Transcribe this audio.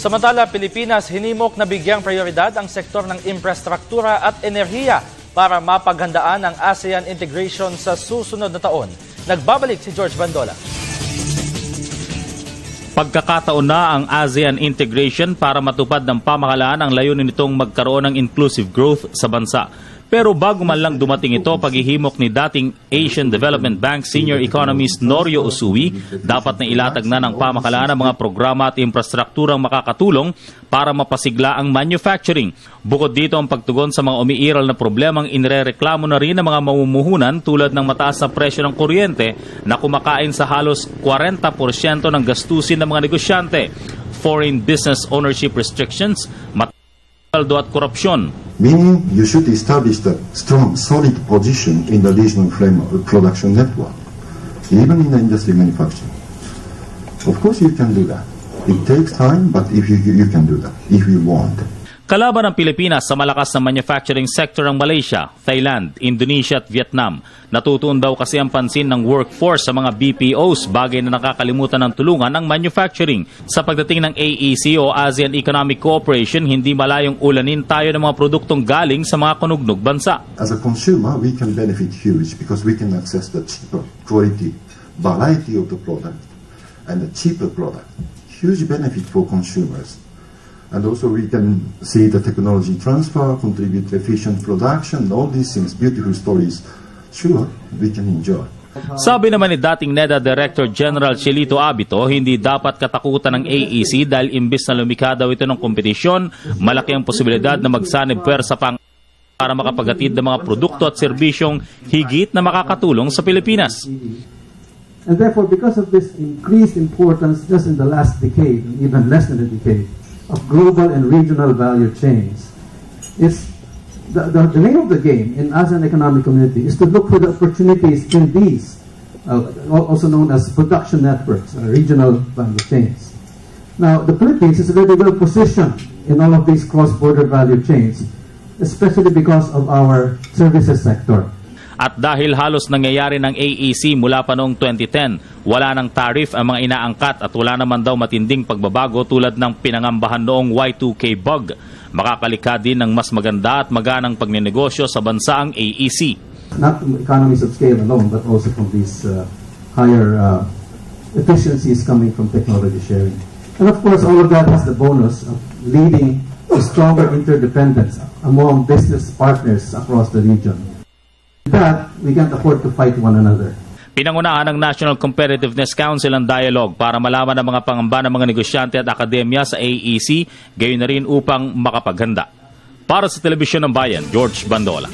Samantala, Pilipinas hinimok na bigyang prioridad ang sektor ng infrastruktura at enerhiya para mapaghandaan ang ASEAN integration sa susunod na taon. Nagbabalik si George Bandola. Pagkakataon na ang ASEAN integration para matupad ng pamahalaan ang layunin nitong magkaroon ng inclusive growth sa bansa. Pero bago man lang dumating ito, paghihimok ni dating Asian Development Bank Senior Economist Norio Usui, dapat na ilatag na ng pamahalaan ang mga programa at infrastrukturang makakatulong para mapasigla ang manufacturing. Bukod dito ang pagtugon sa mga umiiral na problemang inirereklamo na rin ng mga mamumuhunan tulad ng mataas na presyo ng kuryente na kumakain sa halos 40% ng gastusin ng mga negosyante, foreign business ownership restrictions, at korupsyon. Meaning you should establish a strong, solid position in the regional production network, even in the industry manufacturing. Of course you can do that. It takes time, but if you can do that, if you want. Kalaban ng Pilipinas sa malakas na manufacturing sector ng Malaysia, Thailand, Indonesia at Vietnam. Natutuon daw kasi ang pansin ng workforce sa mga BPOs, bagay na nakakalimutan ng tulungan ng manufacturing. Sa pagdating ng AEC o ASEAN Economic Cooperation, hindi malayong ulanin tayo ng mga produktong galing sa mga kanugnog bansa. As a consumer, we can benefit huge because we can access the cheaper quality, variety of the product and the cheaper product. Huge benefit for consumers. And also we can see the technology transfer, contribute to efficient production, all these things, beautiful stories. Sure, we can enjoy. Sabi naman ni dating NEDA Director General Chelito Abito, hindi dapat katakutan ng AEC dahil imbis na lumikha daw ito ng kompetisyon, malaki ang posibilidad na magsanib pwersa pang para makapagatid ng mga produkto at serbisyong higit na makakatulong sa Pilipinas. And therefore, because of this increased importance just in the last decade, even less than a decade, of global and regional value chains, is the name of the game in ASEAN Economic Community is to look for the opportunities in these, also known as production networks, regional value chains. Now, the Philippines is very well positioned in all of these cross-border value chains, especially because of our services sector. At dahil halos nangyayari ng AEC mula pa noong 2010, wala ng tariff ang mga inaangkat at wala naman daw matinding pagbabago tulad ng pinangambahan noong Y2K bug. Makakalikha din ng mas maganda at maganang pagninegosyo sa bansa ang AEC. Not economies of scale alone, but also from these higher efficiencies coming from technology sharing. And of course, all of that has the bonus of leading to stronger interdependence among business partners across the region. That we can't afford to fight one another. Pinangunahan ng National Competitiveness Council ang dialogue para malaman ang mga pangamba ng mga negosyante at akademya sa AEC, gayon na rin upang makapaghanda. Para sa Telebisyon ng Bayan, George Bandola.